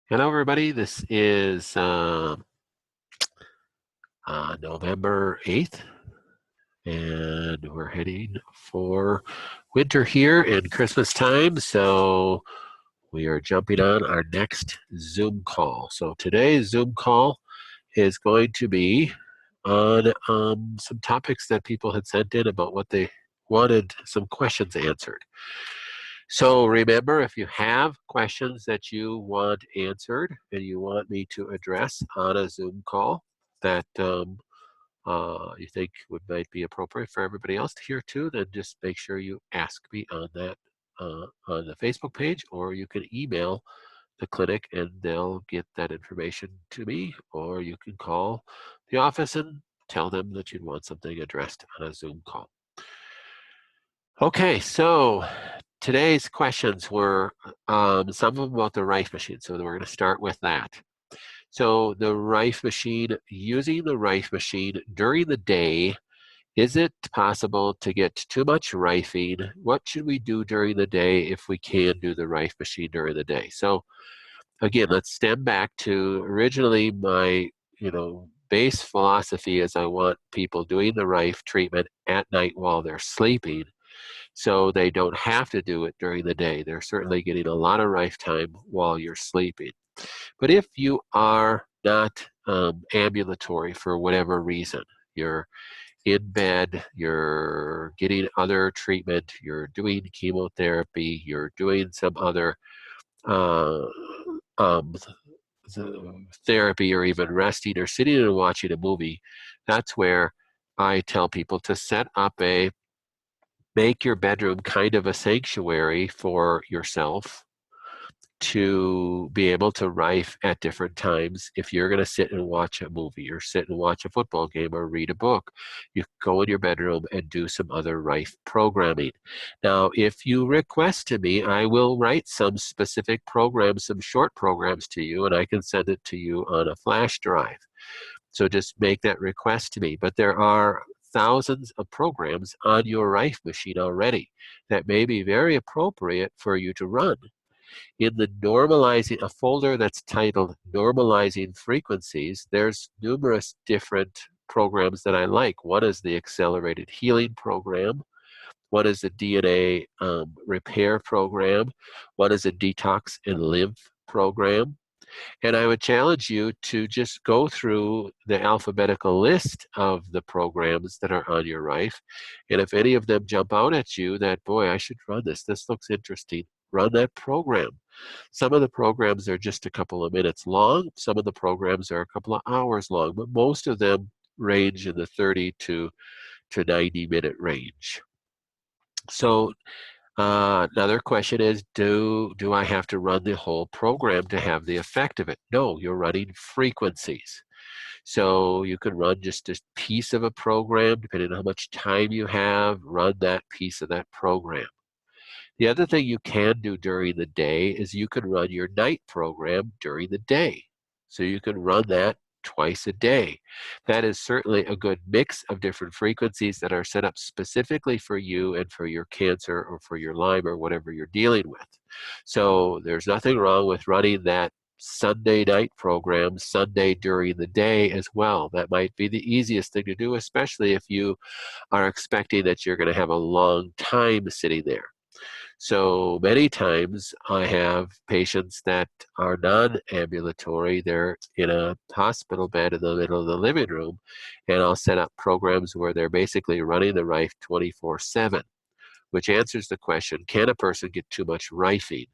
Hello, everybody. This is November 8th, and we're heading for winter here and Christmas time. So we are jumping on our next Zoom call. So today's Zoom call is going to be on some topics that people had sent in about what they wanted some questions answered. So remember, if you have questions that you want answered and you want me to address on a Zoom call that you think might be appropriate for everybody else to hear too, then just make sure you ask me on that on the Facebook page, or you can email the clinic and they'll get that information to me, or you can call the office and tell them that you'd want something addressed on a Zoom call. Okay, so today's questions were some of them about the Rife machine, so we're going to start with that. So the Rife machine, using the Rife machine during the day, is it possible to get too much rifing? What should we do during the day if we can do the Rife machine during the day? So again, let's stem back to originally my base philosophy is I want people doing the Rife treatment at night while they're sleeping, so they don't have to do it during the day. They're certainly getting a lot of Rife time while you're sleeping. But if you are not ambulatory for whatever reason, you're in bed, you're getting other treatment, you're doing chemotherapy, you're doing some other uh, um, therapy, or even resting or sitting and watching a movie, that's where I tell people to make your bedroom kind of a sanctuary for yourself to be able to Rife at different times. If you're going to sit and watch a movie or sit and watch a football game or read a book, you go in your bedroom and do some other Rife programming. Now, if you request to me, I will write some specific programs, some short programs to you, and I can send it to you on a flash drive. So just make that request to me. But there are thousands of programs on your Rife machine already that may be very appropriate for you to run. In the normalizing, a folder that's titled Normalizing Frequencies, there's numerous different programs that I like. One is the Accelerated Healing Program. One is the DNA Repair Program. One is a Detox and Lymph Program. And I would challenge you to just go through the alphabetical list of the programs that are on your Rife. And if any of them jump out at you that, boy, I should run this, this looks interesting, run that program. Some of the programs are just a couple of minutes long. Some of the programs are a couple of hours long, but most of them range in the 30 to 90-minute range. So another question is, do I have to run the whole program to have the effect of it? No, you're running frequencies. So you can run just a piece of a program, depending on how much time you have, run that piece of that program. The other thing you can do during the day is you can run your night program during the day. So you can run that twice a day. That is certainly a good mix of different frequencies that are set up specifically for you and for your cancer or for your Lyme or whatever you're dealing with. So there's nothing wrong with running that Sunday night program Sunday during the day as well. That might be the easiest thing to do, especially if you are expecting that you're going to have a long time sitting there. So many times I have patients that are non-ambulatory. They're in a hospital bed in the middle of the living room, and I'll set up programs where they're basically running the Rife 24/7, which answers the question, can a person get too much rifing?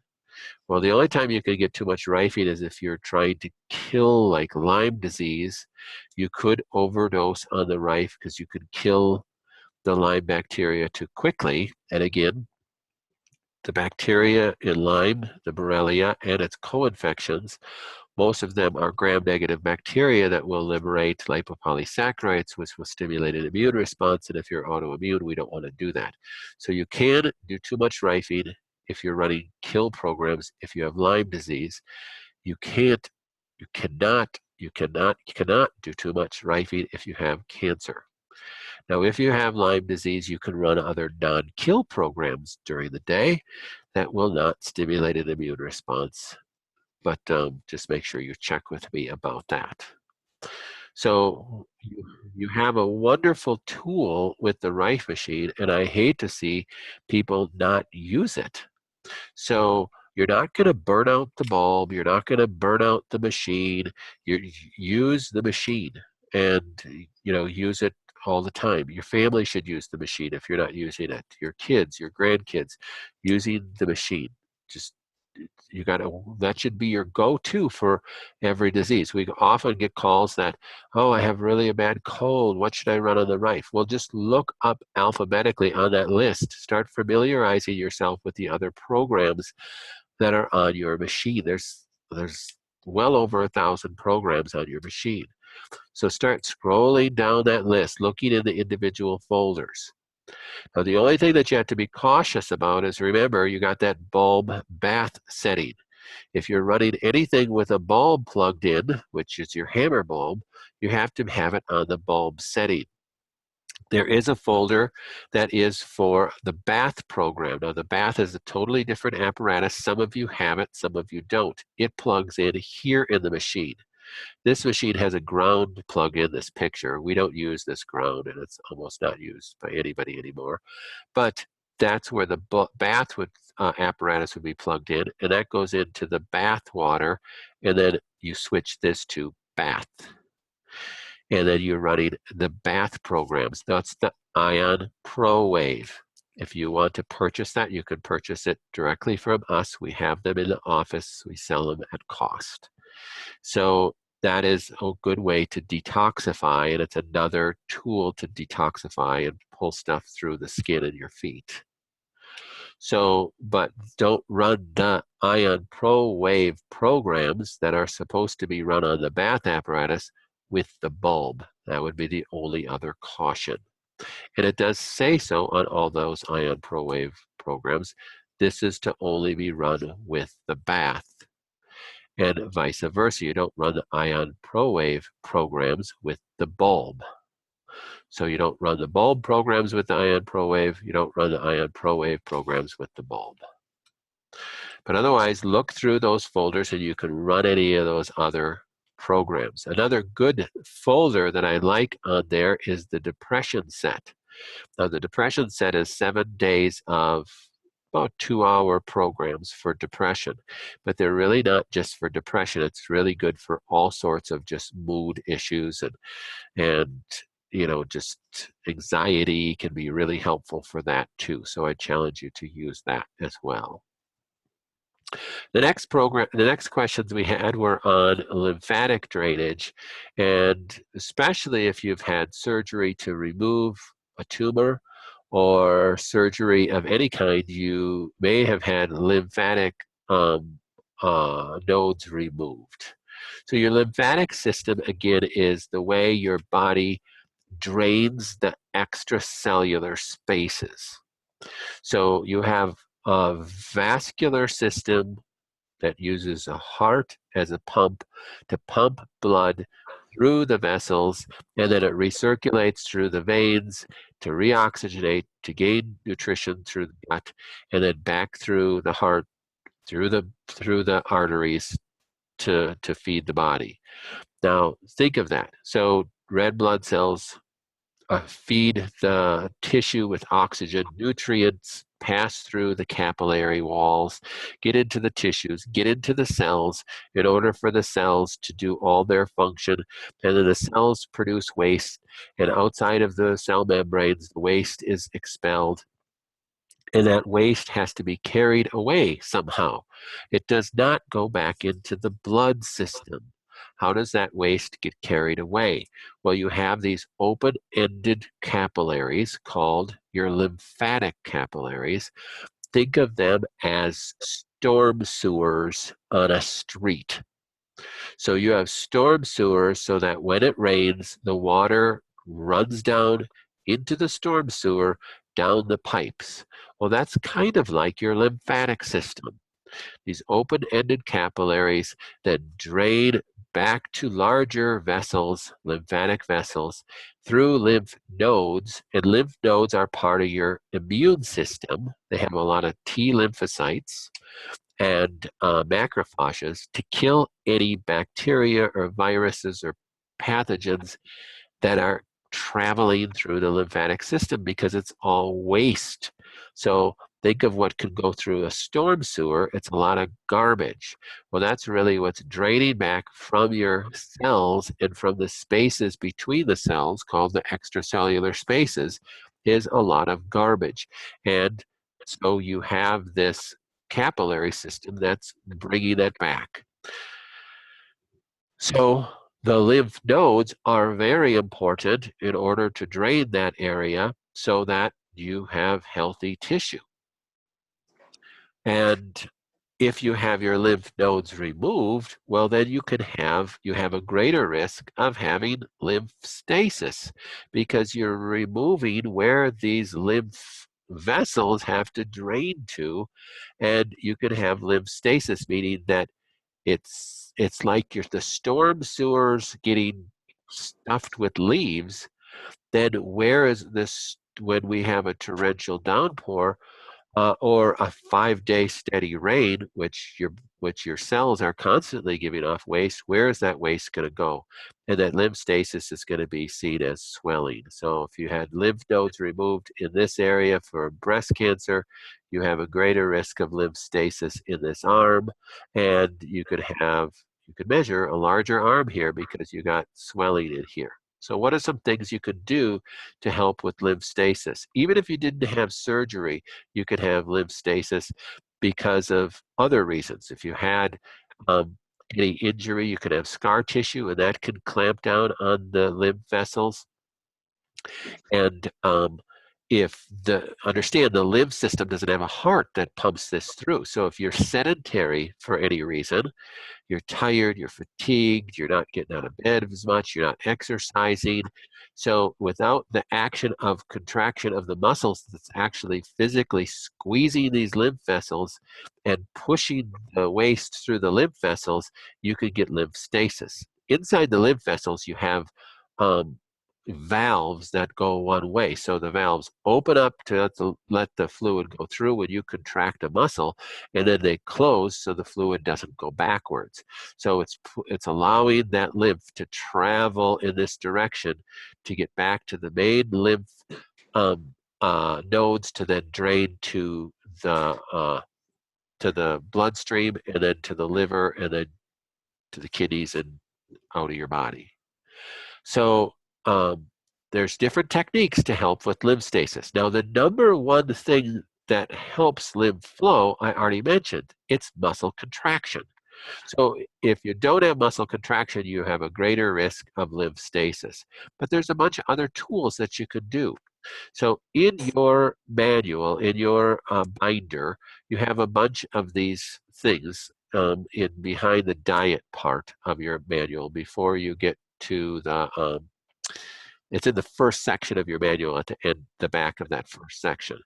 Well, the only time you can get too much rifing is if you're trying to kill, like Lyme disease. You could overdose on the Rife because you can kill the Lyme bacteria too quickly. And again, the bacteria in Lyme, the Borrelia, and its co-infections, most of them are gram-negative bacteria that will liberate lipopolysaccharides, which will stimulate an immune response. And if you're autoimmune, we don't want to do that. So you can do too much rifing if you're running kill programs. If you have Lyme disease, you cannot do too much rifing if you have cancer. Now, if you have Lyme disease, you can run other non-kill programs during the day that will not stimulate an immune response but just make sure you check with me about that. So you have a wonderful tool with the Rife machine, and I hate to see people not use it. So you're not going to burn out the bulb. You're not going to burn out the machine. You use the machine, and use it all the time. Your family should use the machine if you're not using it. Your kids, your grandkids, using the machine. Just that should be your go-to for every disease. We often get calls that, oh, I have really a bad cold. What should I run on the Rife? Well, just look up alphabetically on that list. Start familiarizing yourself with the other programs that are on your machine. There's well over 1,000 programs on your machine. So start scrolling down that list, looking in the individual folders. Now, the only thing that you have to be cautious about is, remember, you got that bulb bath setting. If you're running anything with a bulb plugged in, which is your hammer bulb, you have to have it on the bulb setting. There is a folder that is for the bath program. Now, the bath is a totally different apparatus. Some of you have it, some of you don't. It plugs in here in the machine. This machine has a ground plug in this picture. We don't use this ground, and it's almost not used by anybody anymore. But that's where the bath apparatus would be plugged in, and that goes into the bath water, and then you switch this to bath. And then you're running the bath programs. That's the Ion Pro Wave. If you want to purchase that, you can purchase it directly from us. We have them in the office. We sell them at cost. So that is a good way to detoxify, and it's another tool to detoxify and pull stuff through the skin in your feet. So, but don't run the Ion Pro Wave programs that are supposed to be run on the bath apparatus with the bulb. That would be the only other caution. And it does say so on all those Ion Pro Wave programs. This is to only be run with the bath. And vice versa, you don't run the Ion Pro Wave programs with the bulb. So you don't run the bulb programs with the Ion Pro Wave, you don't run the Ion Pro Wave programs with the bulb. But otherwise, look through those folders and you can run any of those other programs. Another good folder that I like on there is the depression set. Now, the depression set is 7 days of about 2-hour programs for depression, but they're really not just for depression. It's really good for all sorts of just mood issues, and just anxiety can be really helpful for that too. So I challenge you to use that as well. The next questions we had were on lymphatic drainage, and especially if you've had surgery to remove a tumor or surgery of any kind, you may have had lymphatic nodes removed. So your lymphatic system, again, is the way your body drains the extracellular spaces. So you have a vascular system that uses a heart as a pump to pump blood through the vessels, and then it recirculates through the veins to reoxygenate, to gain nutrition through the gut, and then back through the heart, through the arteries to feed the body. Now think of that. So red blood cells feed the tissue with oxygen, nutrients pass through the capillary walls, get into the tissues, get into the cells in order for the cells to do all their function, and then the cells produce waste, and outside of the cell membranes, the waste is expelled, and that waste has to be carried away somehow. It does not go back into the blood system. How does that waste get carried away? Well, you have these open-ended capillaries called your lymphatic capillaries. Think of them as storm sewers on a street. So you have storm sewers so that when it rains, the water runs down into the storm sewer, down the pipes. Well, that's kind of like your lymphatic system. These open-ended capillaries that drain back to larger vessels, lymphatic vessels, through lymph nodes, and lymph nodes are part of your immune system. They have a lot of T lymphocytes, and macrophages to kill any bacteria or viruses or pathogens that are traveling through the lymphatic system, because it's all waste. So think of what could go through a storm sewer. It's a lot of garbage. Well, that's really what's draining back from your cells and from the spaces between the cells, called the extracellular spaces, is a lot of garbage. And so you have this capillary system that's bringing it back. So the lymph nodes are very important in order to drain that area so that you have healthy tissue. And if you have your lymph nodes removed, well, then you have a greater risk of having lymph stasis, because you're removing where these lymph vessels have to drain to, and you can have lymph stasis, meaning that it's like the storm sewers getting stuffed with leaves. Then where is this when we have a torrential downpour, or a 5-day steady rain, which your cells are constantly giving off waste? Where is that waste going to go? And that lymph stasis is going to be seen as swelling. So if you had lymph nodes removed in this area for breast cancer, you have a greater risk of lymph stasis in this arm, and you could measure a larger arm here because you got swelling in here. So what are some things you could do to help with lymph stasis? Even if you didn't have surgery, you could have lymph stasis because of other reasons. If you had any injury, you could have scar tissue, and that can clamp down on the lymph vessels. And understand the lymph system doesn't have a heart that pumps this through. So if you're sedentary for any reason, you're tired, you're fatigued, you're not getting out of bed as much, you're not exercising. So without the action of contraction of the muscles that's actually physically squeezing these lymph vessels and pushing the waste through the lymph vessels, you could get lymph stasis. Inside the lymph vessels, you have valves that go one way. So the valves open up to let the fluid go through when you contract a muscle, and then they close so the fluid doesn't go backwards. So it's allowing that lymph to travel in this direction to get back to the main lymph nodes to then drain to the bloodstream, and then to the liver, and then to the kidneys and out of your body. So there's different techniques to help with lymph stasis. Now, the number one thing that helps lymph flow, I already mentioned, it's muscle contraction. So if you don't have muscle contraction, you have a greater risk of lymph stasis. But there's a bunch of other tools that you could do. So in your manual, in your binder, you have a bunch of these things in behind the diet part of your manual before you get to the it's in the first section of your manual at the end, the back of that first section.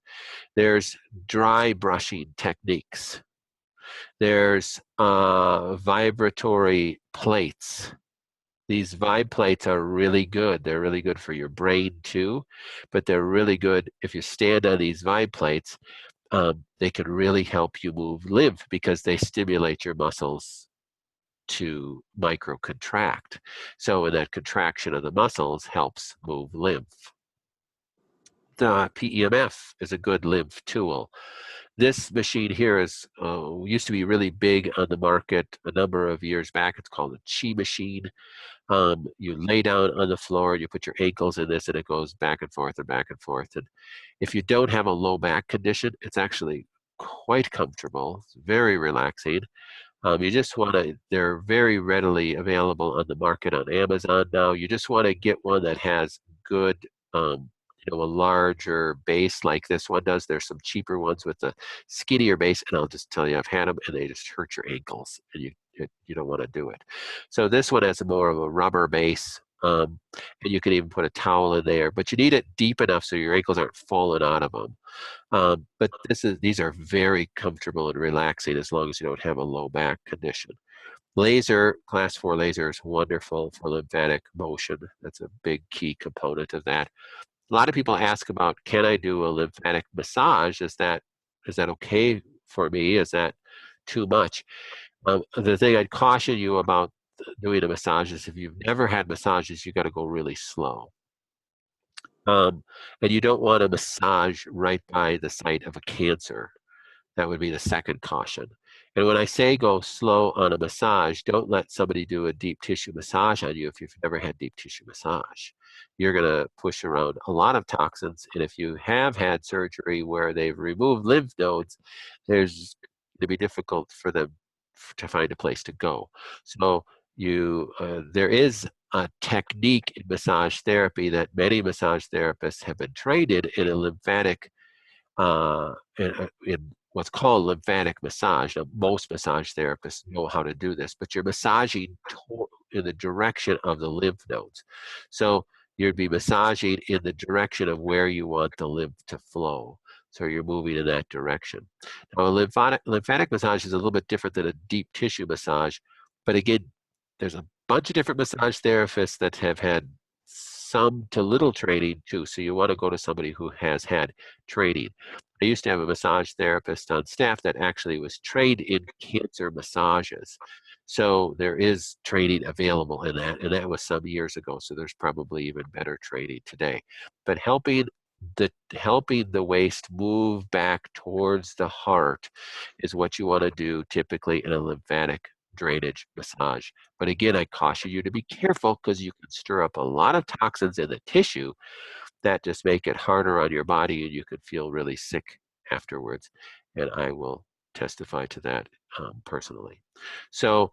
There's dry brushing techniques. There's vibratory plates. These vibe plates are really good. They're really good for your brain too, but they're really good if you stand on these vibe plates. They can really help you move lymph because they stimulate your muscles to microcontract. So in that contraction of the muscles helps move lymph. The PEMF is a good lymph tool. This machine here used to be really big on the market a number of years back. It's called a Chi machine. You lay down on the floor and you put your ankles in this, and it goes back and forth and back and forth. And if you don't have a low back condition, it's actually quite comfortable. It's very relaxing. You just want to, they're very readily available on the market on Amazon now. You just want to get one that has good, a larger base like this one does. There's some cheaper ones with a skinnier base, and I'll just tell you, I've had them and they just hurt your ankles, and you don't want to do it. So this one has more of a rubber base, and you can even put a towel in there, but you need it deep enough so your ankles aren't falling out of them. But these are very comfortable and relaxing as long as you don't have a low back condition. Laser, class 4 laser is wonderful for lymphatic motion. That's a big key component of that. A lot of people ask about, can I do a lymphatic massage? Is that okay for me? Is that too much. The thing I'd caution you about doing a massage is if you've never had massages, you got to go really slow. And you don't want to massage right by the site of a cancer. That would be the second caution. And when I say go slow on a massage, don't let somebody do a deep tissue massage on you if you've never had deep tissue massage. You're going to push around a lot of toxins. And if you have had surgery where they've removed lymph nodes, there's going to be difficult for them to find a place to go. So there is a technique in massage therapy that many massage therapists have been trained in a lymphatic in what's called lymphatic massage. Now, most massage therapists know how to do this, but you're massaging in the direction of the lymph nodes. So you'd be massaging in the direction of where you want the lymph to flow. So you're moving in that direction. Now, a lymphatic massage is a little bit different than a deep tissue massage, but again, there's a bunch of different massage therapists that have had some to little training too. So you want to go to somebody who has had training. I used to have a massage therapist on staff that actually was trained in cancer massages. So there is training available in that, and that was some years ago. So there's probably even better training today. But helping the waist move back towards the heart is what you want to do typically in a lymphatic drainage massage. But again, I caution you to be careful because you can stir up a lot of toxins in the tissue that just make it harder on your body, and you could feel really sick afterwards. And I will testify to that personally. So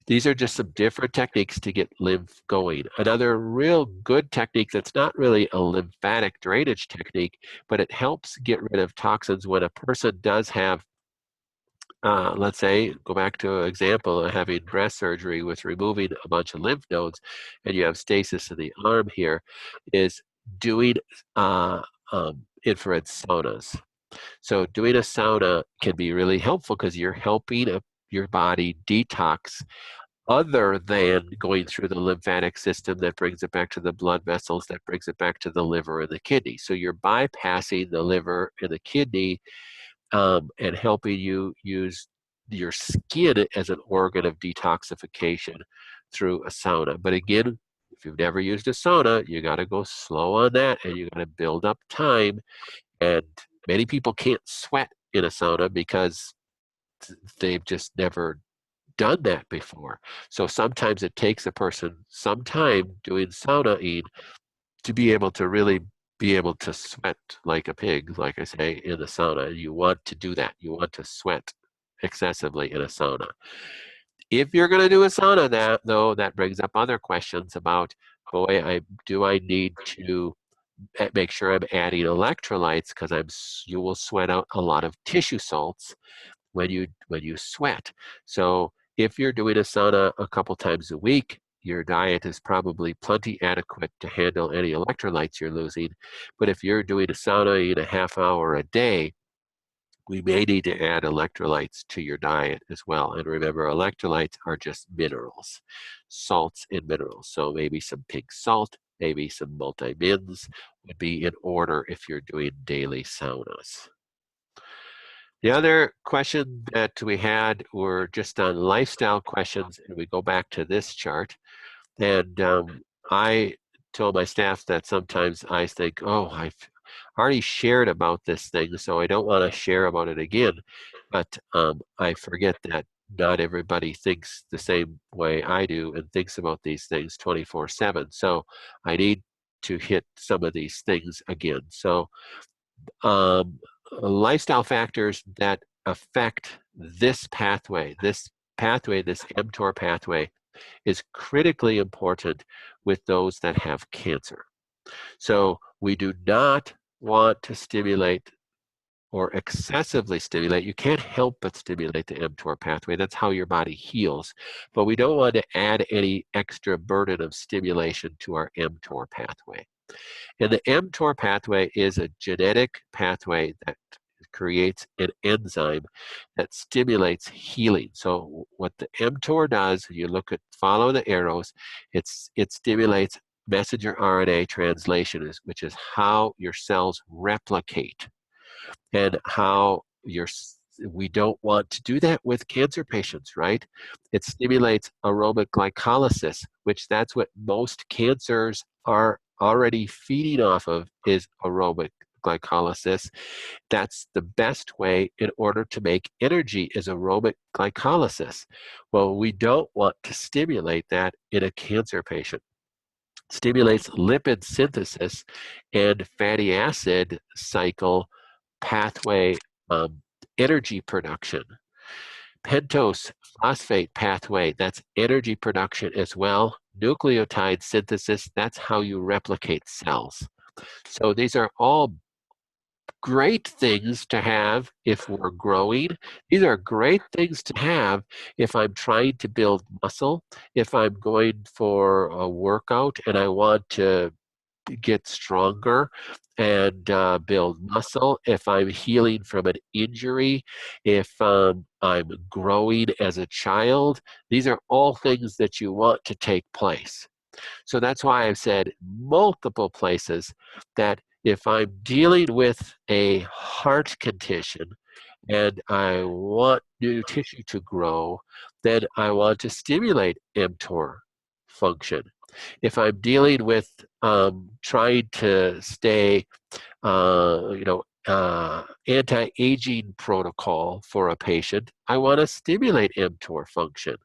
these are just some different techniques to get lymph going. Another real good technique that's not really a lymphatic drainage technique, but it helps get rid of toxins when a person does have let's say, go back to an example of having breast surgery with removing a bunch of lymph nodes, and you have stasis in the arm here, is doing infrared saunas. So doing a sauna can be really helpful because you're helping your body detox other than going through the lymphatic system that brings it back to the blood vessels, that brings it back to the liver and the kidney. So you're bypassing the liver and the kidney and helping you use your skin as an organ of detoxification through a sauna. But again, if you've never used a sauna, you got to go slow on that, and you got to build up time. And many people can't sweat in a sauna because they've just never done that before. So sometimes it takes a person some time doing saunaing to be able to really be able to sweat like a pig, like I say, in the sauna. You want to do that. You want to sweat excessively in a sauna. If you're going to do a sauna, that brings up other questions about, boy, do I need to make sure I'm adding electrolytes because you will sweat out a lot of tissue salts when you sweat. So if you're doing a sauna a couple times a week, your diet is probably plenty adequate to handle any electrolytes you're losing. But if you're doing a sauna in a half hour a day, we may need to add electrolytes to your diet as well. And remember, electrolytes are just minerals, salts and minerals. So maybe some pink salt, maybe some multivins would be in order if you're doing daily saunas. The other question that we had were just on lifestyle questions, and we go back to this chart. And I told my staff that sometimes I think, oh, I've already shared about this thing, so I don't want to share about it again. But I forget that not everybody thinks the same way I do and thinks about these things 24/7. So I need to hit some of these things again. So lifestyle factors that affect this pathway, this MTOR pathway, is critically important with those that have cancer. So we do not want to stimulate or excessively stimulate. You can't help but stimulate the mTOR pathway. That's how your body heals. But we don't want to add any extra burden of stimulation to our mTOR pathway. And the mTOR pathway is a genetic pathway that creates an enzyme that stimulates healing. So what the mTOR does, you follow the arrows, it stimulates messenger RNA translation, which is how your cells replicate and how your we don't want to do that with cancer patients, right? It stimulates aerobic glycolysis, which that's what most cancers are already feeding off of, is aerobic glycolysis. That's the best way in order to make energy, is aerobic glycolysis. Well, we don't want to stimulate that in a cancer patient. Stimulates lipid synthesis and fatty acid cycle pathway energy production. Pentose phosphate pathway, that's energy production as well. Nucleotide synthesis, that's how you replicate cells. So these are all great things to have if we're growing. These are great things to have if I'm trying to build muscle, if I'm going for a workout and I want to get stronger and build muscle, if I'm healing from an injury, if I'm growing as a child. These are all things that you want to take place. So that's why I've said multiple places that if I'm dealing with a heart condition and I want new tissue to grow, then I want to stimulate mTOR function. If I'm dealing with trying to stay, anti-aging protocol for a patient, I want to stimulate mTOR function.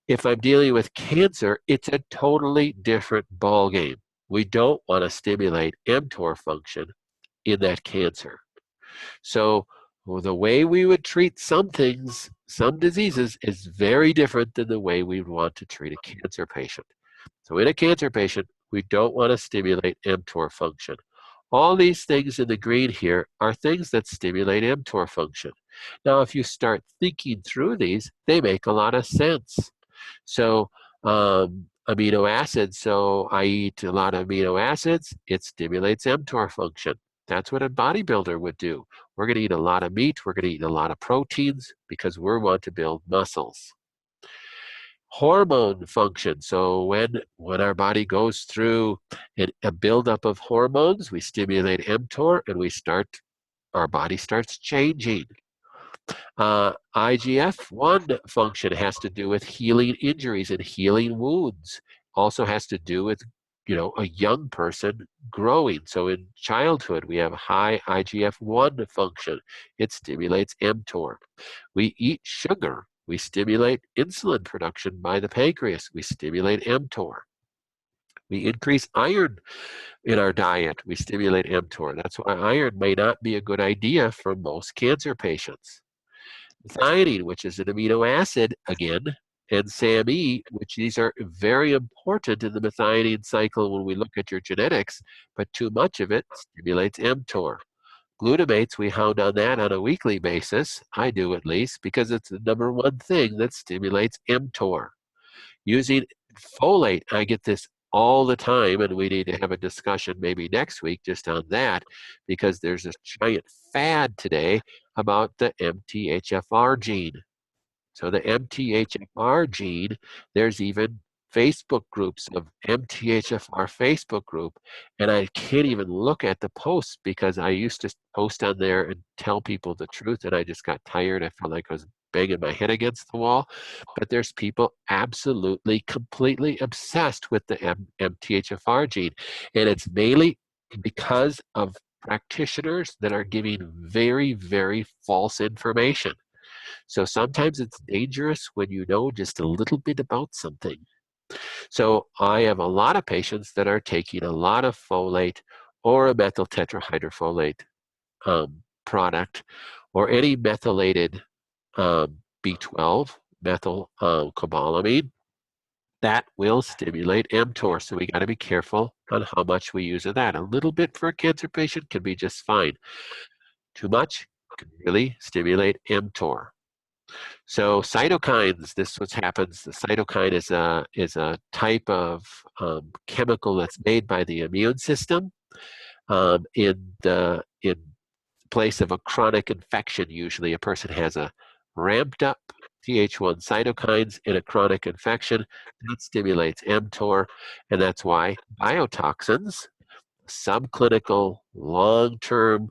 If I'm dealing with cancer, it's a totally different ballgame. We don't want to stimulate mTOR function in that cancer. So the way we would treat some things, some diseases, is very different than the way we would want to treat a cancer patient. So in a cancer patient, we don't want to stimulate mTOR function. All these things in the green here are things that stimulate mTOR function. Now, if you start thinking through these, they make a lot of sense. So amino acids, so I eat a lot of amino acids, it stimulates mTOR function. That's what a bodybuilder would do. We're going to eat a lot of meat, we're going to eat a lot of proteins because we want to build muscles. Hormone function, so when our body goes through a buildup of hormones, we stimulate mTOR and our body starts changing. IGF-1 function has to do with healing injuries and healing wounds. Also has to do with, a young person growing. So in childhood, we have high IGF-1 function. It stimulates mTOR. We eat sugar. We stimulate insulin production by the pancreas. We stimulate mTOR. We increase iron in our diet. We stimulate mTOR. That's why iron may not be a good idea for most cancer patients. Methionine, which is an amino acid again, and SAMe, which these are very important in the methionine cycle when we look at your genetics, but too much of it stimulates mTOR. Glutamates, we hound on that on a weekly basis. I do at least, because it's the number one thing that stimulates mTOR. Using folate, I get this all the time, and we need to have a discussion maybe next week just on that, because there's a giant fad today about the MTHFR gene. So the MTHFR gene, there's even Facebook groups of MTHFR Facebook group, and I can't even look at the posts because I used to post on there and tell people the truth, and I just got tired. I felt like I was banging my head against the wall. But there's people absolutely, completely obsessed with the MTHFR gene, and it's mainly because of practitioners that are giving very, very false information. So sometimes it's dangerous when you know just a little bit about something. So I have a lot of patients that are taking a lot of folate or a methyl tetrahydrofolate product, or any methylated B12, methyl cobalamin, that will stimulate mTOR. So we got to be careful on how much we use of that. A little bit for a cancer patient can be just fine. Too much can really stimulate mTOR. So cytokines, this is what happens. The cytokine is a type of chemical that's made by the immune system in place of a chronic infection. Usually a person has a ramped up Th1 cytokines in a chronic infection. That stimulates mTOR, and that's why biotoxins, subclinical, long-term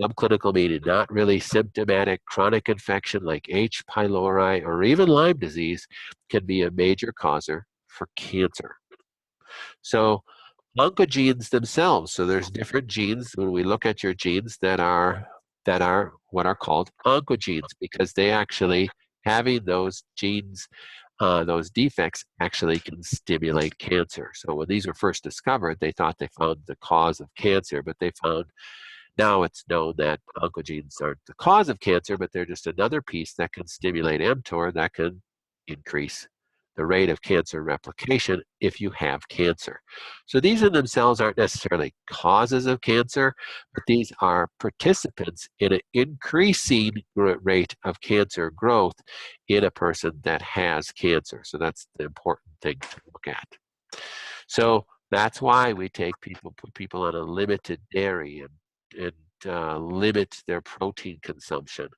subclinical meaning, not really symptomatic chronic infection like H. pylori or even Lyme disease, can be a major causer for cancer. So oncogenes themselves, so there's different genes when we look at your genes that are what are called oncogenes, because they actually, having those genes, those defects actually can stimulate cancer. So when these were first discovered, they thought they found the cause of cancer, but they found, now it's known that oncogenes aren't the cause of cancer, but they're just another piece that can stimulate mTOR that can increase the rate of cancer replication if you have cancer. So these in themselves aren't necessarily causes of cancer, but these are participants in an increasing rate of cancer growth in a person that has cancer. So that's the important thing to look at. So that's why we put people on a limited dairy and limit their protein consumption.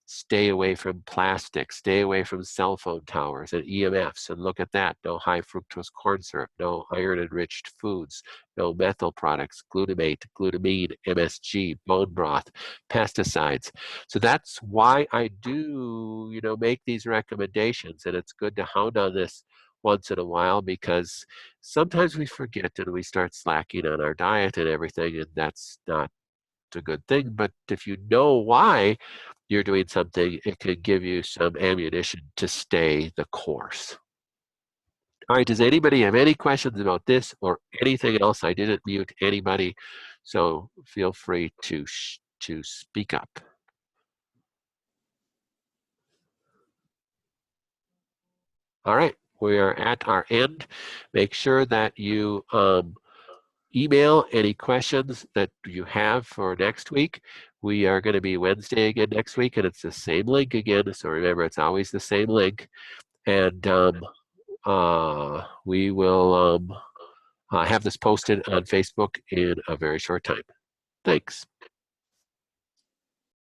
Stay away from plastic, stay away from cell phone towers and EMFs, and look at that. No high fructose corn syrup, no iron enriched foods, no methyl products, glutamate, glutamine, MSG, bone broth, pesticides. So that's why I do, make these recommendations, and it's good to hound on this once in a while, because sometimes we forget and we start slacking on our diet and everything, and that's not a good thing. But if you know why you're doing something, it can give you some ammunition to stay the course. All right, does anybody have any questions about this or anything else? I didn't mute anybody, so feel free to speak up. All right, we are at our end. Make sure that you email any questions that you have for next week. We are going to be Wednesday again next week, and it's the same link again. So remember, it's always the same link. And we will have this posted on Facebook in a very short time. Thanks.